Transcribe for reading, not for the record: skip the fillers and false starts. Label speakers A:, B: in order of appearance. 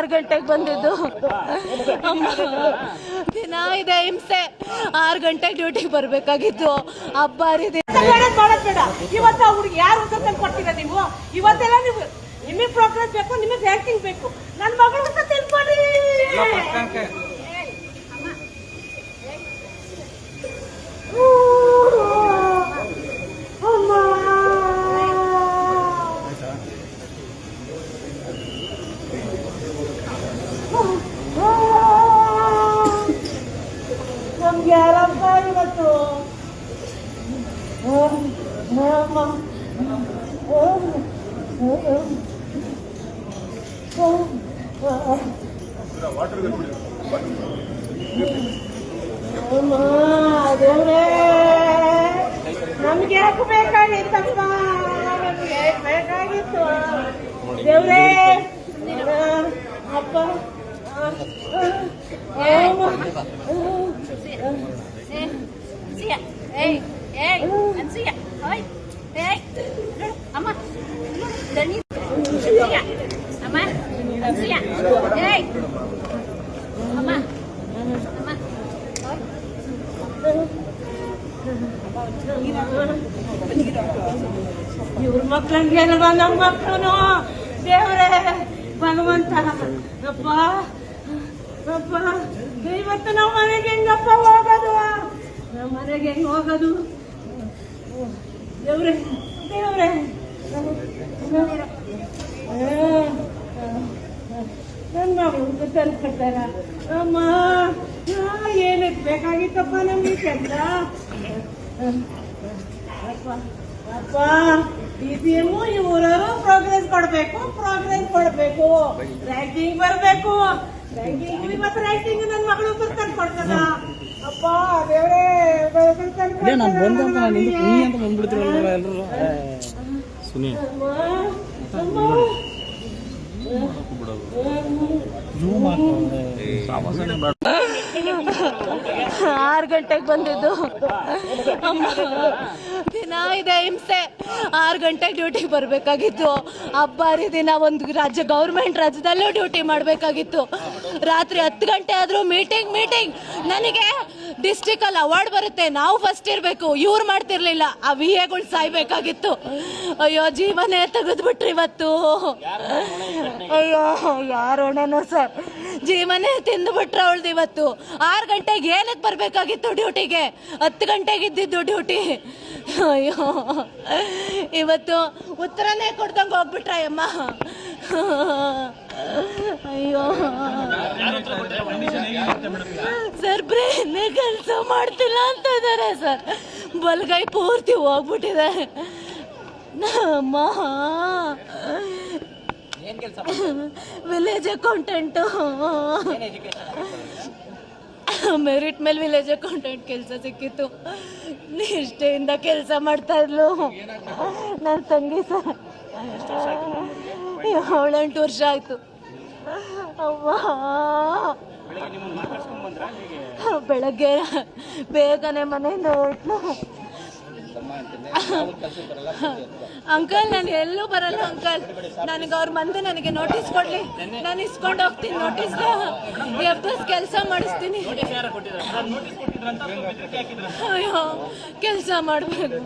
A: 6 ಗಂಟೆಗೆ ಬಂದಿದ್ದು. ದಿನ ಇದೆ ಹಿಂಸೆ. 6 ಗಂಟೆಗೆ ಡ್ಯೂಟಿಗೆ ಬರ್ಬೇಕಾಗಿತ್ತು. ಹಬ್ಬ ಹರಿದಿನ
B: ಇವತ್ತು ಅವ್ರಿಗೆ ಯಾರು ಉತ್ತರ ಕೊಡ್ತೀರಾ ನೀವು? ಇವತ್ತೆಲ್ಲ ನೀವು ನಿಮಗೆ ಪ್ರೋಗ್ರೆಸ್ ಬೇಕು, ನಿಮಗೆ ರ್ಯಾಂಕಿಂಗ್ ಬೇಕು. ನನ್ನ ಮಗಳು ಅಂತ ತಿಳ್ಕೊಳ್ಳಿ. ನಮ್ಗೆ ಯಾರಪ್ಪ ಇವತ್ತು? ದೇವ್ರೇ, ನಮ್ಗೆ ಯಾಕೆ ಬೇಕಾಗಿತ್ತಪ್ಪ? ನಮ್ಗೆ ಬೇಕಾಗಿತ್ತು ದೇವ್ರೇ. ಅಪ್ಪ ಇವ್ರ ಮಕ್ಳಂಗೇನಲ್ವಾ ನಮ್ಮ ಮಕ್ಕಳು? ದೇವ್ರೇ ಭಗವಂತ, ಅಪ್ಪ ಅಪ್ಪ, ಇವತ್ತು ನಮ್ಮ ಮನೆಗೆ ಹೆಂಗಪ್ಪ ಹೋಗೋದು? ನಮ್ಮ ಮನೆಗೆ ಹೆಂಗ್ ಹೋಗೋದು? ದೇವ್ರೆ ದೇವ್ರೆ, ನನ್ನ ಮಗಳು ತಂದ್ಕೊಡ್ತಾರ. ಅಮ್ಮ, ಏನಕ್ಕೆ ಬೇಕಾಗಿತ್ತಪ್ಪ ನಮ್ಗೆ ಕೆಲ್ಸ? ಅಪ್ಪ ಅಪ್ಪ, DCM ಇವರವರು ಪ್ರೋಗ್ರೆಸ್ ಕೊಡ್ಬೇಕು, ರ್ಯಾಂಕಿಂಗ್ ಬರ್ಬೇಕು. ರ್ಯಾಂಕಿಂಗ್ ಇವತ್ತು ರ್ಯಾಂಕಿಂಗ್ ನನ್ನ ಮಗಳು ತಂದು ಕೊಡ್ತಾರ. ಅಪ್ಪ ದೇವ್ರೇ,
C: ಸುನಿ
A: 6 ಗಂಟೆಗೆ ಬಂದಿದ್ದು. ದಿನ ಇದೆ ಹಿಂಸೆ. 6 ಗಂಟೆಗೆ ಡ್ಯೂಟಿಗೆ ಬರ್ಬೇಕಾಗಿತ್ತು. ಹಬ್ಬ ಹರಿದಿನ ಒಂದು ಗೌರ್ಮೆಂಟ್ ರಾಜ್ಯದಲ್ಲೂ ಡ್ಯೂಟಿ ಮಾಡಬೇಕಾಗಿತ್ತು. ರಾತ್ರಿ 10 ಗಂಟೆ ಆದರೂ ಮೀಟಿಂಗ್. ನನಗೆ ಡಿಸ್ಟ್ರಿಕ್ಟ್ ಅಲ್ಲಿ ಅವಾರ್ಡ್ ಬರುತ್ತೆ, ನಾವು ಫಸ್ಟ್ ಇರಬೇಕು. ಇವ್ರು ಮಾಡ್ತಿರ್ಲಿಲ್ಲ. ಆ VAಗಳು ಸಾಯ್ಬೇಕಾಗಿತ್ತು. ಅಯ್ಯೋ, ಜೀವನೇ ತೆಗೆದ್ಬಿಟ್ರಿ ಇವತ್ತು. ಅಯ್ಯೋ, ಯಾರು ಹೊಣೆನೋ ಸರ್, ಜೀವನೇ ತಿಂದುಬಿಟ್ರೆ ಅವಳ್ದು ಇವತ್ತು. 6 ಗಂಟೆಗೆ ಏನಕ್ಕೆ ಬರಬೇಕಾಗಿತ್ತು ಡ್ಯೂಟಿಗೆ? 10 ಗಂಟೆಗೆ ಇದ್ದಿದ್ದು ಡ್ಯೂಟಿ. ಅಯ್ಯೋ, ಇವತ್ತು ಉತ್ತರನೇ ಕೊಡ್ದಂಗೆ ಹೋಗ್ಬಿಟ್ರ ಅಮ್ಮ. ಅಯ್ಯೋ ಸರ್, ಬ್ರೇನೇ ಕೆಲಸ ಮಾಡ್ತಿಲ್ಲ ಅಂತ ಇದ್ದಾರೆ ಸರ್. ಬಲಗೈ ಪೂರ್ತಿ ಹೋಗ್ಬಿಟ್ಟಿದೆ. ಅಮ್ಮ, ವಿಲೇಜ್ ಅಕೌಂಟೆಂಟು, ಮೆರಿಟ್ ಮೇಲೆ ವಿಲೇಜ್ ಅಕೌಂಟೆಂಟ್ ಕೆಲಸ ಸಿಕ್ಕಿತ್ತು. ನಿಷ್ಠೆಯಿಂದ ಕೆಲಸ ಮಾಡ್ತಾ ಇದ್ಲು ನನ್ನ ತಂಗಿ ಸರ್. 7-8 ವರ್ಷ ಆಯ್ತು. ಅವ್ವ, ಬೆಳಗ್ಗೆ ಬೇಗನೆ ಮನೆಯಿಂದ ಹೊರಟ್ಲು. ಅಂಕಲ್, ನಾನು ಎಲ್ಲೂ ಬರಲ್ಲ ಅಂಕಲ್. ನನಗೆ ಅವ್ರ ಮಂದಿ ನನಗೆ ನೋಟಿಸ್ ಕೊಡ್ಲಿ, ನಾನು ಇಸ್ಕೊಂಡು ಹೋಗ್ತೀನಿ. ನೋಟಿಸ್ ಎಫ್ಎಸ್ ಕೆಲಸ ಮಾಡಿಸ್ತೀನಿ. ಅಯ್ಯೋ, ಕೆಲಸ ಮಾಡಬೇಕು.